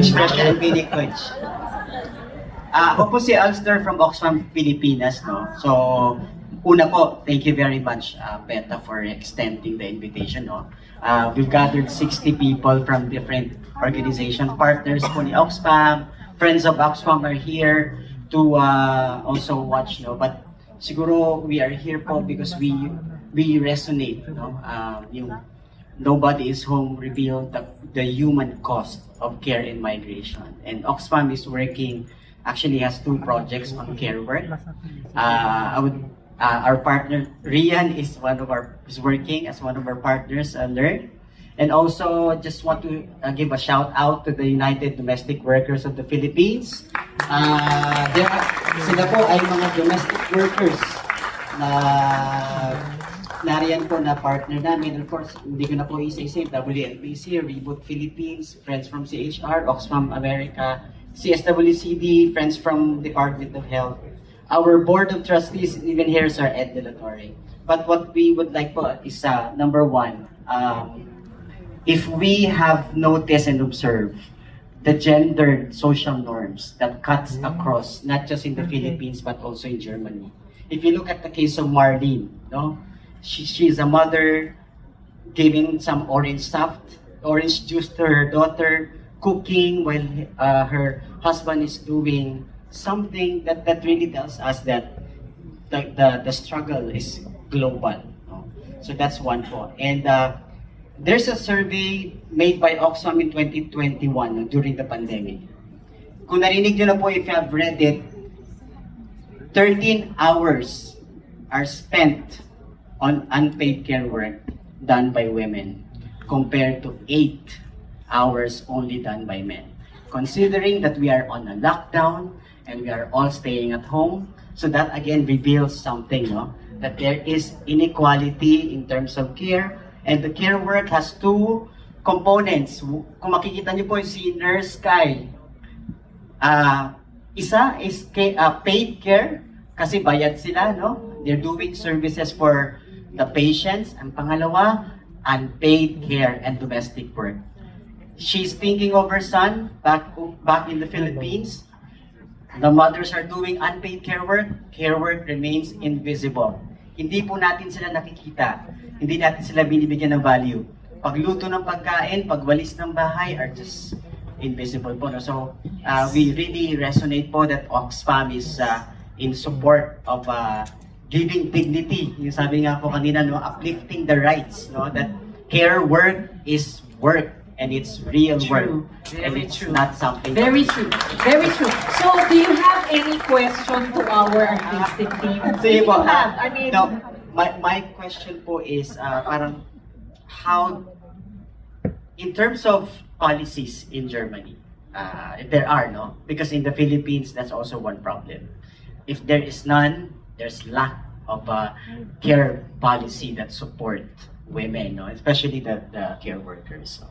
Special mini coach. Ako po si Alster from Oxfam Pilipinas, no? So, una po, thank you very much, Beta, for extending the invitation, no? We've gathered 60 people from different organizations, partners po ni Oxfam, friends of Oxfam are here to also watch, no? But siguro we are here po because we resonate, no? Yung Nobody is Home revealed the human cost of care in migration, and Oxfam is working. Actually has 2 projects on care work. Our partner Rian is working as one of our partners, Learn. And also just want to give a shout out to the United Domestic Workers of the Philippines. Sila po ay mga domestic workers na nariyan po na partner namin. Of course, hindi ko na po isa-isa, WNPC, Reboot Philippines, Friends from CHR, Oxfam America, CSWCD, friends from Department of Health. Our board of trustees, even here, Sir Ed De La Torre. But what we would like po is, number 1, if we have noticed and observed the gendered social norms that cuts across, not just in the Philippines, but also in Germany. If you look at the case of Marlene, no? She's a mother giving some orange juice to her daughter, cooking while her husband is doing something that really tells us that the struggle is global. No? So that's one po. And there's a survey made by Oxfam in 2021 during the pandemic. Kung narinig nyo na po, if you have read it, 13 hours are spent on unpaid care work done by women compared to 8 hours only done by men. Considering that we are on a lockdown and we are all staying at home, so that again reveals something, no? That there is inequality in terms of care, and the care work has 2 components. Kung makikita niyo po si Nurse Sky, isa is paid care kasi bayad sila, no? They're doing services for the patients. Ang pangalawa, unpaid care and domestic work. She's thinking of her son back in the Philippines. The mothers are doing unpaid care work. Care work remains invisible. Hindi po natin sila nakikita. Hindi natin sila binibigyan ng value. Pagluto ng pagkain, pagwalis ng bahay are just invisible po. No? So we really resonate po that Oxfam is in support of giving dignity. Yung sabi nga po kanina, no, uplifting the rights, no, that care work is work. And it's real work, and it's not something. Very true. Very true. So, do you have any question to our artistic team? Sige po. I mean, no, my question po is parang how, in terms of policies in Germany, if there are, no, because in the Philippines that's also one problem. If there is none, there's lack of care policy that support women, no, especially the care workers. So.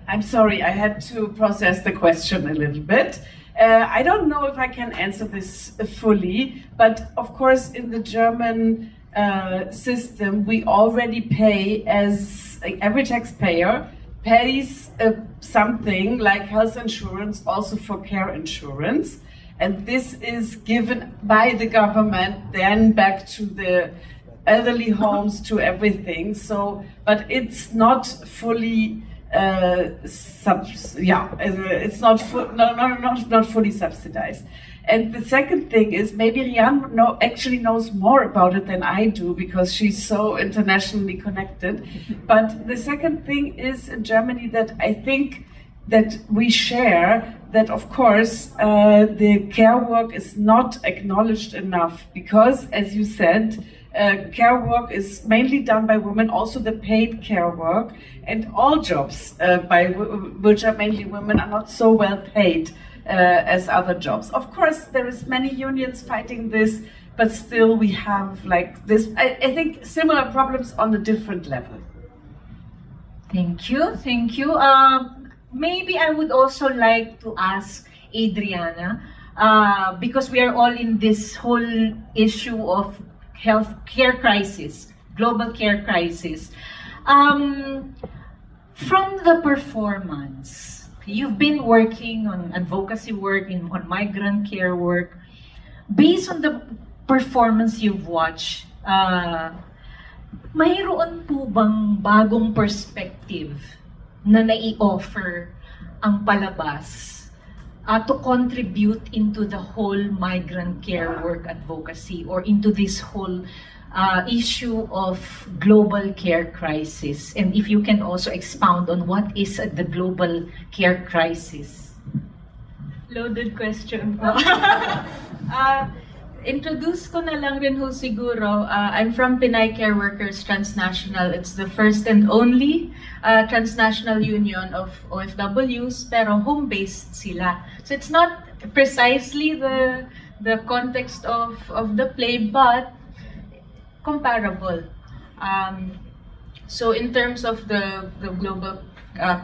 I'm sorry, I had to process the question a little bit. I don't know if I can answer this fully, but of course in the German system we already pay, as every taxpayer pays something like health insurance also for care insurance, and this is given by the government then back to the elderly homes, to everything. So, but it's not fully it's not fully subsidized. And the second thing is, maybe Rian actually knows more about it than I do because she's so internationally connected. But the second thing is in Germany that I think that we share, that of course the care work is not acknowledged enough because, as you said, care work is mainly done by women, also the paid care work, and all jobs which are mainly women are not so well paid as other jobs. Of course, there is many unions fighting this, but still we have like this, I think, similar problems on a different level. Thank you, thank you. Maybe I would also like to ask Adriana, because we are all in this whole issue of health care crisis, global care crisis. From the performance, you've been working on advocacy work, on migrant care work. Based on the performance you've watched, mayroon po bang bagong perspective na nai-offer ang palabas to contribute into the whole migrant care work advocacy or into this whole issue of global care crisis? And if you can also expound on what is the global care crisis. Loaded question po. Introduce ko na lang rin ho siguro. I'm from Pinay Care Workers Transnational. It's the first and only transnational union of OFWs, pero home-based sila. So it's not precisely the context of the play, but comparable. So in terms of the global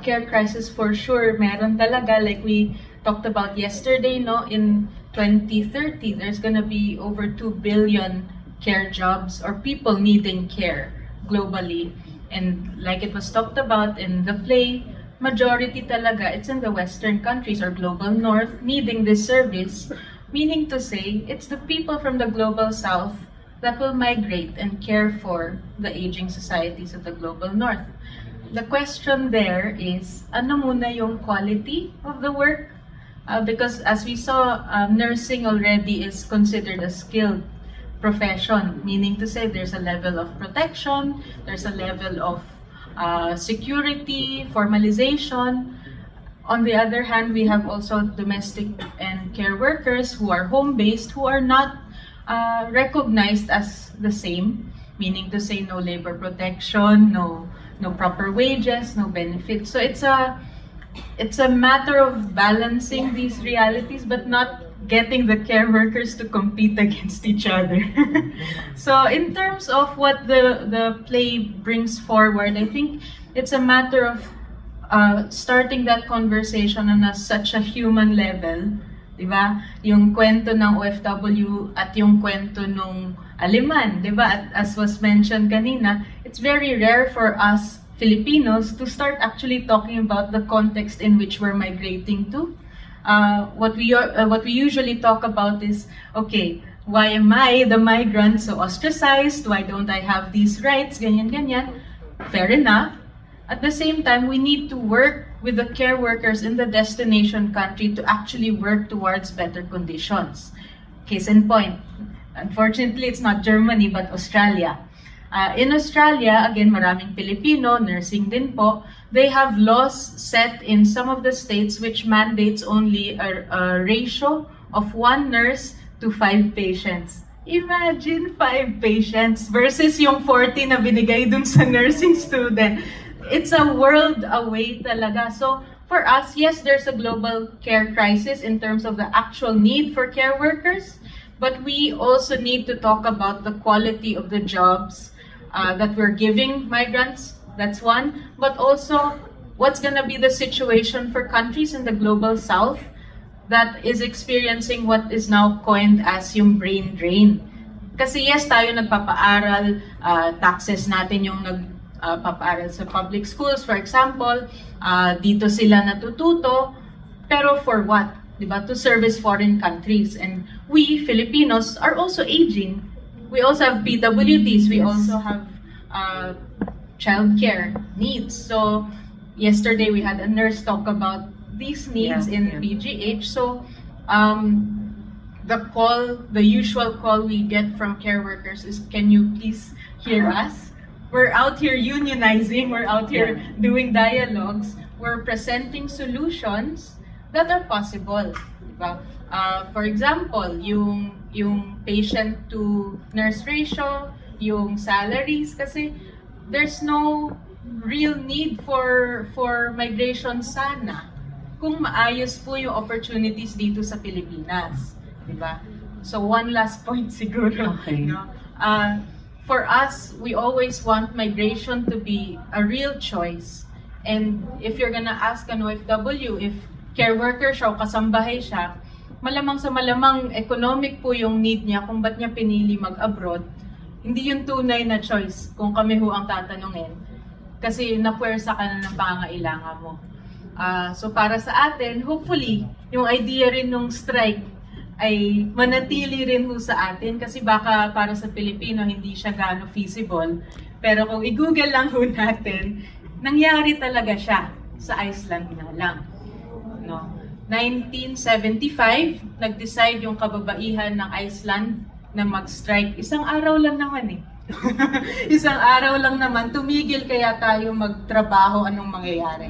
care crisis, for sure, meron talaga, like we talked about yesterday, no, in 2030, there's gonna be over 2 billion care jobs or people needing care globally. And like it was talked about in the play, majority talaga, it's in the Western countries or global North needing this service, meaning to say, it's the people from the global South that will migrate and care for the aging societies of the global North. The question there is, ano muna yung quality of the work? Because as we saw, nursing already is considered a skilled profession, meaning to say there's a level of protection, there's a level of security, formalization. On the other hand, we have also domestic and care workers who are home-based, who are not recognized as the same, meaning to say no labor protection, no proper wages, no benefits. So it's a matter of balancing these realities, but not getting the care workers to compete against each other. So in terms of what the play brings forward, I think it's a matter of starting that conversation on such a human level. Diba? Yung kwento ng OFW at yung kwento nung Aleman, diba? At as was mentioned kanina, it's very rare for us Filipinos to start actually talking about the context in which we're migrating to. What we usually talk about is, okay, why am I, the migrant, so ostracized? Why don't I have these rights? Ganyan, ganyan. Fair enough. At the same time, we need to work with the care workers in the destination country to actually work towards better conditions. Case in point, unfortunately, it's not Germany, but Australia. In Australia, again, maraming Pilipino, nursing din po, they have laws set in some of the states which mandates only a ratio of 1 nurse to 5 patients. Imagine 5 patients versus yung 40 na binigay dun sa nursing student. It's a world away talaga. So for us, yes, there's a global care crisis in terms of the actual need for care workers, but we also need to talk about the quality of the jobs that we're giving migrants. That's one. But also, what's gonna be the situation for countries in the global South that is experiencing what is now coined as yung brain drain. Kasi yes, tayo nagpapaaral, taxes natin yung nagpapaaral sa public schools, for example, dito sila natututo, pero for what? Diba? To service foreign countries. And we, Filipinos, are also aging. We also have PWDs, we also have childcare needs. So yesterday we had a nurse talk about these needs in PGH. So the usual call we get from care workers is, can you please hear us? We're out here unionizing, we're out here doing dialogues, we're presenting solutions that are possible. Diba? For example, yung patient to nurse ratio, yung salaries, kasi there's no real need for migration sana kung maayos po yung opportunities dito sa Pilipinas, diba? So one last point siguro. Okay. No? For us, we always want migration to be a real choice. And if you're gonna ask an OFW if care worker siya o kasambahay siya, malamang sa malamang economic po yung need niya kung ba't niya pinili mag-abroad. Hindi yung tunay na choice kung kami ho ang tatanungin. Kasi napuwersa ka na ng pangangailangan mo. So para sa atin, hopefully, yung idea rin ng strike ay manatili rin ho sa atin kasi baka para sa Pilipino hindi siya gaano feasible. Pero kung i-google lang ho natin, nangyari talaga siya sa Iceland na lang. No? 1975, nag-decide yung kababaihan ng Iceland na mag-strike. Isang araw lang naman eh. Isang araw lang naman, tumigil kaya tayo magtrabaho, anong mangyayari.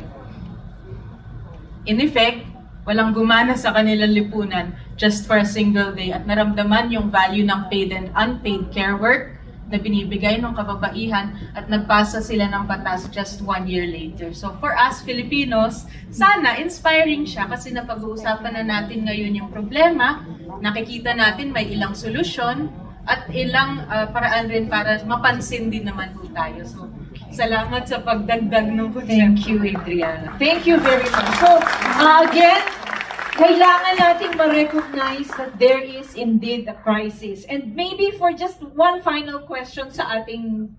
In effect, walang gumana sa kanilang lipunan just for a single day at naramdaman yung value ng paid and unpaid care work na binibigay ng kababaihan at nagpasa sila ng batas just 1 year later. So for us Filipinos, sana inspiring siya kasi napag-uusapan na natin ngayon yung problema, nakikita natin may ilang solusyon at ilang paraan rin para mapansin din naman po tayo. So salamat sa pagdagdag ng Thank you, Adriana. Thank you very much. So, again, kailangan nating ma-recognize that there is indeed a crisis. And maybe for just one final question sa ating